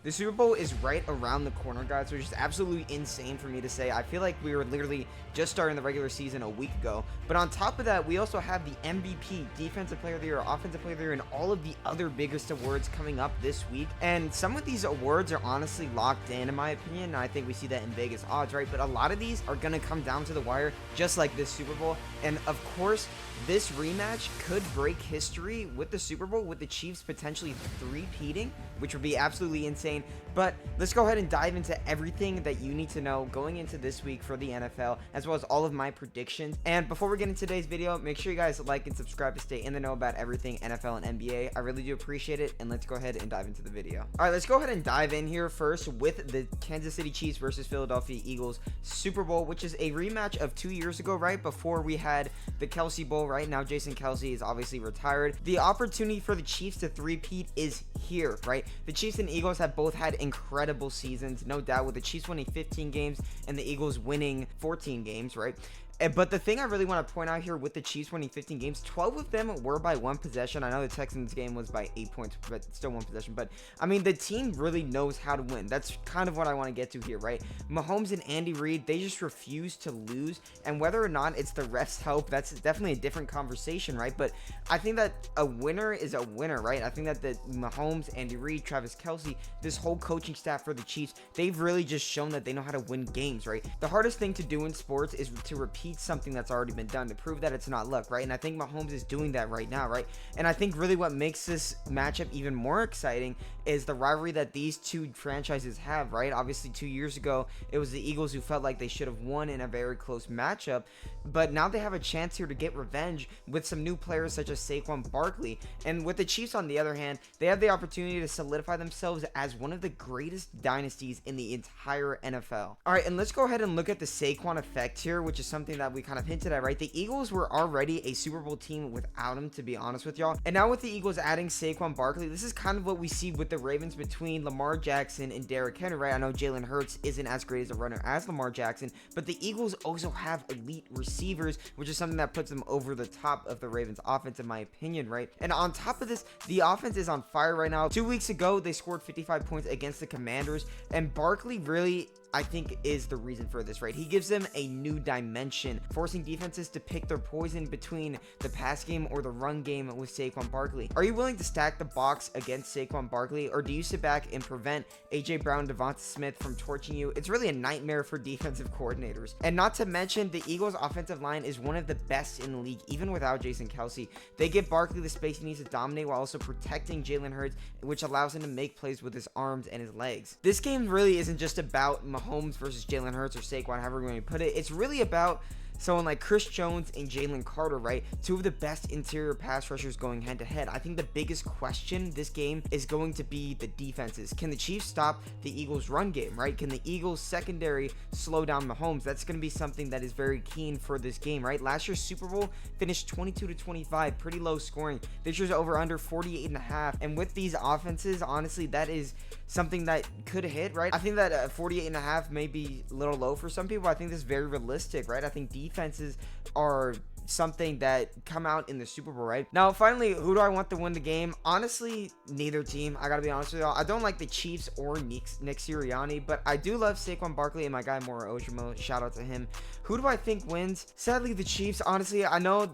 The Super Bowl is right around the corner, guys, which is absolutely insane for me to say. I feel like we were literally just starting the regular season a week ago. But on top of that, we also have the MVP, Defensive Player of the Year, Offensive Player of the Year, and all of the other biggest awards coming up this week. And some of these awards are honestly locked in my opinion. And I think we see that in Vegas odds, right? But a lot of these are going to come down to the wire, just like this Super Bowl. And of course, this rematch could break history with the Super Bowl, with the Chiefs potentially three-peating, which would be absolutely insane. But let's go ahead and dive into everything that you need to know going into this week for the NFL, as well as all of my predictions. And before we get into today's video, make sure you guys like and subscribe to stay in the know about everything NFL and NBA. I really do appreciate it, and let's go ahead and dive into the video. All right, let's go ahead and dive in here first with the Kansas City Chiefs versus Philadelphia Eagles Super Bowl, which is a rematch of 2 years ago, right before we had the Kelsey Bowl. Right now, Jason Kelsey is obviously retired. The opportunity for the Chiefs to three-peat is here, right? The Chiefs and Eagles have both had incredible seasons, no doubt, with the Chiefs winning 15 games and the Eagles winning 14 games, right? But the thing I really want to point out here with the Chiefs winning 15 games, 12 of them were by one possession. I know the Texans game was by 8 points, but still one possession. But, I mean, the team really knows how to win. That's kind of what I want to get to here, right? Mahomes and Andy Reid, they just refuse to lose. And whether or not it's the refs' help, that's definitely a different conversation, right? But I think that a winner is a winner, right? I think that the Mahomes, Andy Reid, Travis Kelsey, this whole coaching staff for the Chiefs, they've really just shown that they know how to win games, right? The hardest thing to do in sports is to repeat something that's already been done, to prove that it's not luck, right? And I think Mahomes is doing that right now, right? And I think really what makes this matchup even more exciting is the rivalry that these two franchises have, right? Obviously 2 years ago it was the Eagles who felt like they should have won in a very close matchup, but now they have a chance here to get revenge with some new players such as Saquon Barkley. And with the Chiefs, on the other hand, they have the opportunity to solidify themselves as one of the greatest dynasties in the entire NFL. All right, and let's go ahead and look at the Saquon effect here, which is something that we kind of hinted at, right? The Eagles were already a Super Bowl team without him, to be honest with y'all. And now with the Eagles adding Saquon Barkley, this is kind of what we see with the Ravens between Lamar Jackson and Derrick Henry, right? I know Jalen Hurts isn't as great as a runner as Lamar Jackson, but the Eagles also have elite receivers, which is something that puts them over the top of the Ravens offense, in my opinion, right? And on top of this, the offense is on fire right now. 2 weeks ago, they scored 55 points against the Commanders, and Barkley really, I think, is the reason for this, right? He gives them a new dimension, forcing defenses to pick their poison between the pass game or the run game with Saquon Barkley. Are you willing to stack the box against Saquon Barkley, or do you sit back and prevent A.J. Brown, Devonta Smith from torching you? It's really a nightmare for defensive coordinators. And not to mention, the Eagles' offensive line is one of the best in the league, even without Jason Kelsey. They give Barkley the space he needs to dominate while also protecting Jalen Hurts, which allows him to make plays with his arms and his legs. This game really isn't just about Mahomes versus Jalen Hurts or Saquon, however you want to put it. It's really about someone like Chris Jones and Jalen Carter, right? Two of the best interior pass rushers going head to head. I think the biggest question this game is going to be the defenses. Can the Chiefs stop the Eagles' run game, right? Can the Eagles' secondary slow down Mahomes? That's going to be something that is very keen for this game, right? Last year's Super Bowl finished 22-25, pretty low scoring. This year's over under 48.5. And with these offenses, honestly, that is something that could hit, right? I think that 48.5 may be a little low for some people. I think this is very realistic, right? I think defenses are something that come out in the Super Bowl, right? Now, finally, who do I want to win the game? Honestly, neither team. I gotta be honest with y'all. I don't like the Chiefs or Nick Sirianni, but I do love Saquon Barkley and my guy Mora Ojimo. Shout out to him. Who do I think wins? Sadly, the Chiefs. Honestly, I know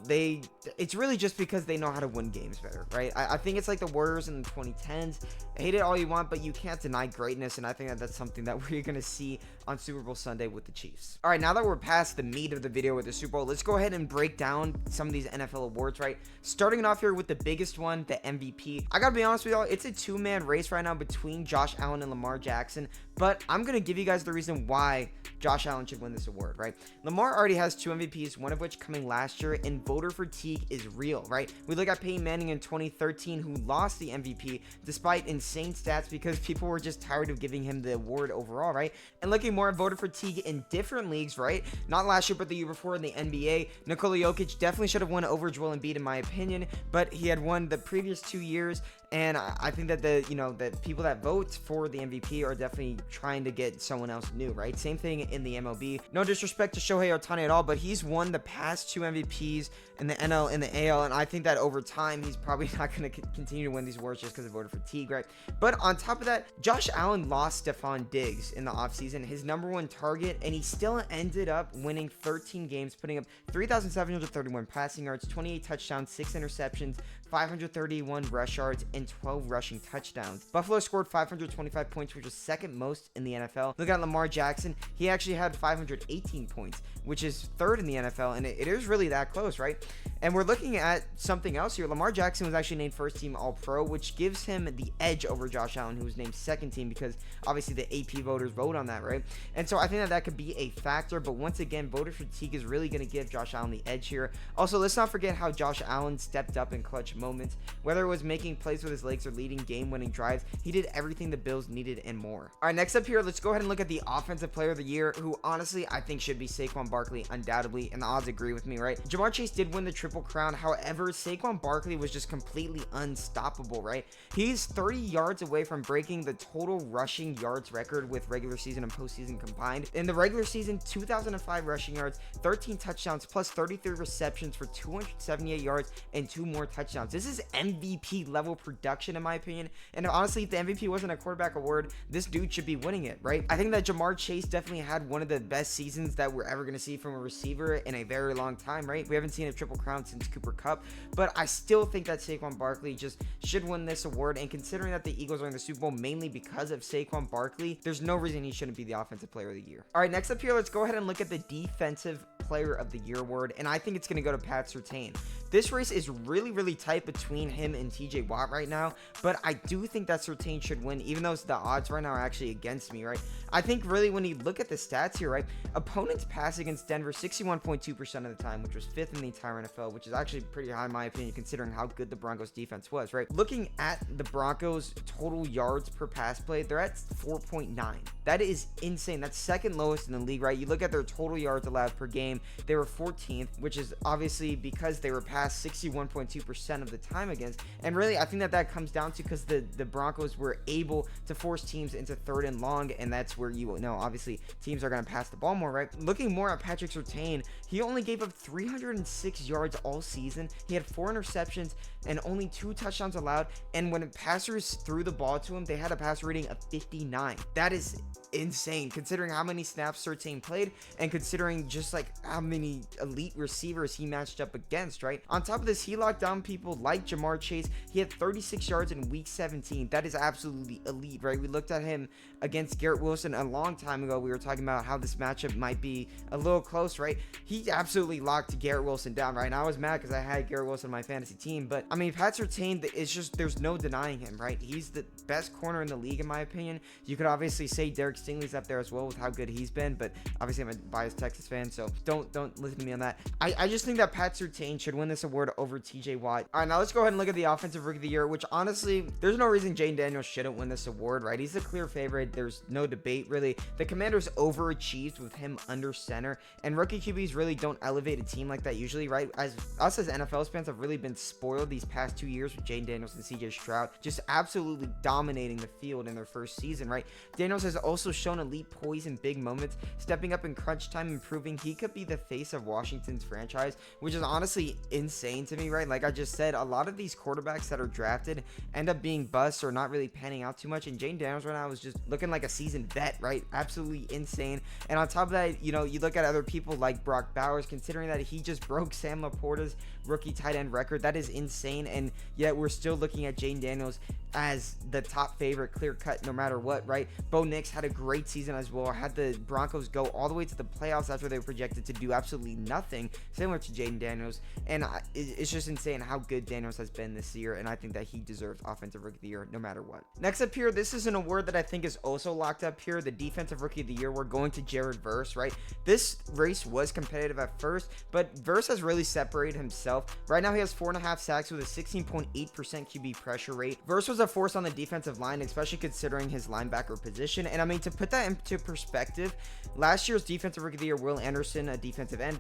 it's really just because they know how to win games better, right? I think it's like the Warriors in the 2010s. Hate it all you want, but you can't deny greatness, and I think that that's something that we're gonna see on Super Bowl Sunday with the Chiefs. All right, now that we're past the meat of the video with the Super Bowl, let's go ahead and break down some of these NFL awards, right? Starting off here with the biggest one, the MVP. I gotta be honest with y'all, it's a two-man race right now between Josh Allen and Lamar Jackson, but I'm gonna give you guys the reason why Josh Allen should win this award, right? Lamar already has 2 MVPs, one of which coming last year, and voter fatigue is real, right? We look at Peyton Manning in 2013, who lost the MVP despite insane stats because people were just tired of giving him the award overall, right? And looking more at voter fatigue in different leagues, right? Not last year, but the year before in the NBA, Nikola Jokic definitely should have won over Joel Embiid in my opinion, but he had won the previous 2 years, And I think that the people that vote for the MVP are definitely trying to get someone else new, right? Same thing in the MLB. No disrespect to Shohei Ohtani at all, but he's won the past 2 MVPs in the NL and the AL, and I think that over time he's probably not going to continue to win these awards just because of voter fatigue, right? But on top of that, Josh Allen lost Stephon Diggs in the offseason, his #1 target, and he still ended up winning 13 games, putting up 3,731 passing yards, 28 touchdowns, 6 interceptions, 531 rush yards, and 12 rushing touchdowns. Buffalo scored 525 points, which was second most in the NFL. Look at Lamar Jackson. He actually had 518 points, which is third in the NFL, and it is really that close, right? And we're looking at something else here. Lamar Jackson was actually named first team All-Pro, which gives him the edge over Josh Allen, who was named second team, because obviously the AP voters vote on that, right? And so I think that could be a factor, but once again, voter fatigue is really going to give Josh Allen the edge here. Also, let's not forget how Josh Allen stepped up in clutch moments. Whether it was making plays with his legs or leading game-winning drives, he did everything the Bills needed and more. All right, next up here, let's go ahead and look at the Offensive Player of the Year, who honestly I think should be Saquon Barkley, undoubtedly, and the odds agree with me, right? Ja'Marr Chase did win the Triple Crown. However, Saquon Barkley was just completely unstoppable, right? He's 30 yards away from breaking the total rushing yards record with regular season and postseason combined. In the regular season, 2,005 rushing yards, 13 touchdowns, plus 33 receptions for 278 yards and 2 more touchdowns. This is MVP level production in my opinion, and honestly, if the MVP wasn't a quarterback award, this dude should be winning it, right? I think that Ja'Marr Chase definitely had one of the best seasons that we're ever going to see from a receiver in a very long time, right? We haven't seen a Triple Crown since Cooper Kupp, but I still think that Saquon Barkley just should win this award, and considering that the Eagles are in the Super Bowl mainly because of Saquon Barkley, there's no reason he shouldn't be the Offensive Player of the Year. All right, next up here, let's go ahead and look at the Defensive Player of the Year award, and I think it's going to go to Pat Surtain. This race is really tight between him and TJ Watt right now, but I do think that Surtain should win, even though the odds right now are actually against me, right? I think really when you look at the stats here, right, opponents pass against Denver 61.2% of the time, which was 5th in the entire NFL, which is actually pretty high in my opinion considering how good the Broncos defense was, right? Looking at the Broncos total yards per pass play, they're at 4.9. That is insane. That's second lowest in the league, right? You look at their total yards allowed per game, they were 14th, which is obviously because they were passed 61.2% of the time against. And really, I think that comes down to because the Broncos were able to force teams into 3rd and long, and that's where you know obviously teams are going to pass the ball more, right? Looking more at Patrick Surtain, he only gave up 306 yards all season. He had 4 interceptions and only 2 touchdowns allowed, and when passers threw the ball to him, they had a passer rating of 59. That is insane considering how many snaps Surtain played and considering just like how many elite receivers he matched up against, right? On top of this, he locked down people like Ja'Marr Chase. He had 36 yards in week 17. That is absolutely elite, right? We looked at him against Garrett Wilson a long time ago. We were talking about how this matchup might be a little close, right? He absolutely locked Garrett Wilson down, right? And I was mad because I had Garrett Wilson on my fantasy team, but I mean, Pat Surtain, it's just there's no denying him, right? He's the best corner in the league in my opinion. You could obviously say Derek Stingley's up there as well with how good he's been, but obviously I'm a biased Texas fan, so don't listen to me on that. I just think that Pat Surtain should win this award over TJ Watt. All right, now let's go ahead and look at the Offensive Rookie of the Year, which honestly, there's no reason Jayden Daniels shouldn't win this award, right? He's the clear favorite. There's no debate, really. The Commanders overachieved with him under center, and rookie QBs really don't elevate a team like that usually, right? As NFL fans have really been spoiled these past 2 years with Jayden Daniels and CJ Stroud just absolutely dominating the field in their first season, right? Daniels has also shown elite poise in big moments, stepping up in crunch time and proving he could be the face of Washington's franchise, which is honestly insane to me, right? Like I just said, a lot of these quarterbacks that are drafted end up being busts or not really panning out too much, and Jayden Daniels right now is just looking like a seasoned vet, right? Absolutely insane. And on top of that, you know, you look at other people like Brock Bowers, considering that he just broke Sam Laporta's rookie tight end record. That is insane, and yet we're still looking at Jayden Daniels as the top favorite, clear cut no matter what, right? Bo Nix had a great season as well, had the Broncos go all the way to the playoffs after they were projected to do absolutely nothing, similar to Jayden Daniels. And it's just insane how good Daniels has been this year, and I think that he deserves Offensive Rookie of the Year no matter what. Next up here, this is an award that I think is also locked up here, the Defensive Rookie of the Year. We're going to Jared Verse, right? This race was competitive at first, but Verse has really separated himself. Right now he has 4.5 sacks with a 16.8% QB pressure rate. Verse was a a force on the defensive line, especially considering his linebacker position. And I mean, to put that into perspective, last year's defensive rookie of the year, Will Anderson, a defensive end,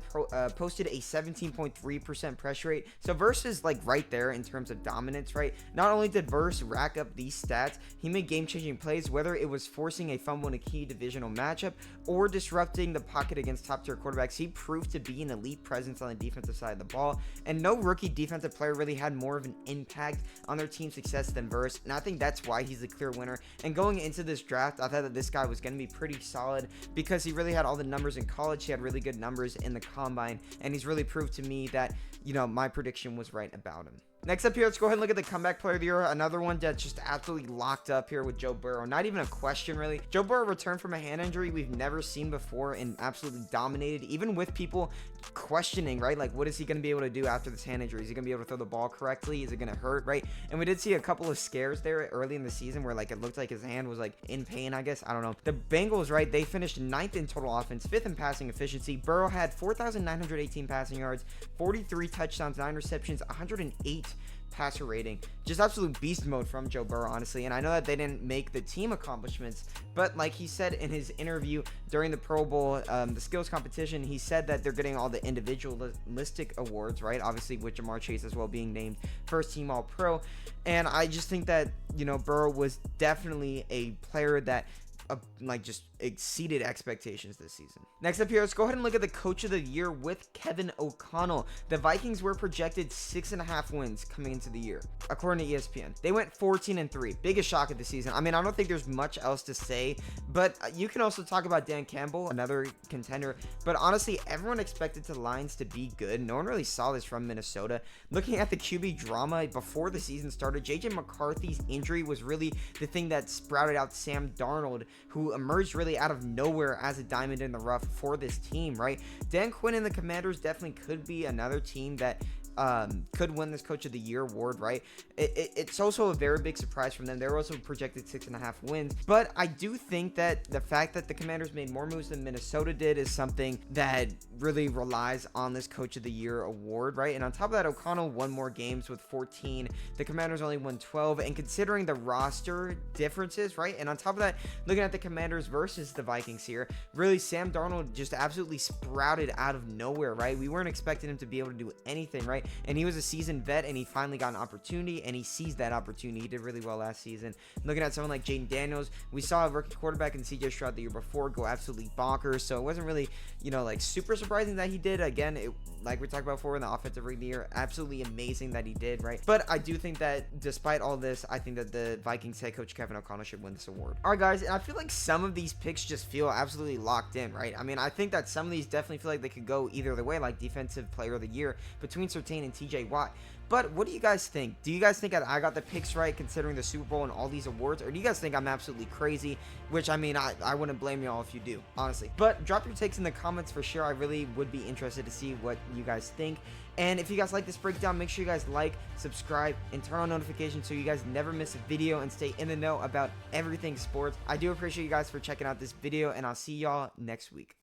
posted a 17.3% pressure rate. So Verse is like right there in terms of dominance, right? Not only did Verse rack up these stats, he made game-changing plays, whether it was forcing a fumble in a key divisional matchup or disrupting the pocket against top-tier quarterbacks. He proved to be an elite presence on the defensive side of the ball, and no rookie defensive player really had more of an impact on their team's success than Verse, and I think that's why he's the clear winner. And going into this draft, I thought that this guy was going to be pretty solid because he really had all the numbers in college. He had really good numbers in the combine, and he's really proved to me that, you know, my prediction was right about him. Next up here, let's go ahead and look at the comeback player of the year. Another one that's just absolutely locked up here with Joe Burrow. Not even a question, really. Joe Burrow returned from a hand injury we've never seen before and absolutely dominated, even with people questioning, right? Like, what is he going to be able to do after this hand injury? Is he going to be able to throw the ball correctly? Is it going to hurt, right? And we did see a couple of scares there early in the season where, like, it looked like his hand was, like, in pain, I guess. I don't know. The Bengals, right, they finished 9th in total offense, 5th in passing efficiency. Burrow had 4,918 passing yards, 43 touchdowns, 9 receptions, 108 passer rating. Just absolute beast mode from Joe Burrow, honestly. And I know that they didn't make the team accomplishments, but like he said in his interview during the Pro Bowl, the skills competition, he said that they're getting all the individualistic awards, right? Obviously with Jamar Chase as well being named first team All Pro. And I just think that, you know, Burrow was definitely a player that like just exceeded expectations this season. Next up here, let's go ahead and look at the coach of the year with Kevin O'Connell. The Vikings were projected 6.5 wins coming into the year, according to ESPN. They went 14-3. Biggest shock of the season. I mean, I don't think there's much else to say, but you can also talk about Dan Campbell, another contender. But honestly, everyone expected the Lions to be good. No one really saw this from Minnesota. Looking at the QB drama before the season started, JJ McCarthy's injury was really the thing that sprouted out Sam Darnold, who emerged really out of nowhere as a diamond in the rough for this team, right? Dan Quinn and the Commanders definitely could be another team that could win this Coach of the Year award, right? It's also a very big surprise from them. They're also projected 6.5 wins, but I do think that the fact that the Commanders made more moves than Minnesota did is something that really relies on this Coach of the Year award, right? And on top of that, O'Connell won more games with 14. The Commanders only won 12, and considering the roster differences, right? And on top of that, looking at the Commanders versus the Vikings here, really Sam Darnold just absolutely sprouted out of nowhere, right? We weren't expecting him to be able to do anything, right? And he was a seasoned vet, and he finally got an opportunity, and he seized that opportunity. He did really well last season. Looking at someone like Jaden Daniels, we saw a rookie quarterback in CJ Stroud the year before go absolutely bonkers, so it wasn't really, you know, like super surprising that he did. Again, like we talked about before in the offensive rookie of the year, absolutely amazing that he did, right? But I do think that despite all this, I think that the Vikings head coach Kevin O'Connell should win this award. All right, guys, and I feel like some of these picks just feel absolutely locked in, right? I mean, I think that some of these definitely feel like they could go either the way, like defensive player of the year between Surtain and TJ Watt. But what do you guys think? Do you guys think that I got the picks right considering the Super Bowl and all these awards? Or do you guys think I'm absolutely crazy? Which, I mean, I wouldn't blame y'all if you do, honestly. But drop your takes in the comments for sure. I really would be interested to see what you guys think. And if you guys like this breakdown, make sure you guys like, subscribe, and turn on notifications so you guys never miss a video and stay in the know about everything sports. I do appreciate you guys for checking out this video, and I'll see y'all next week.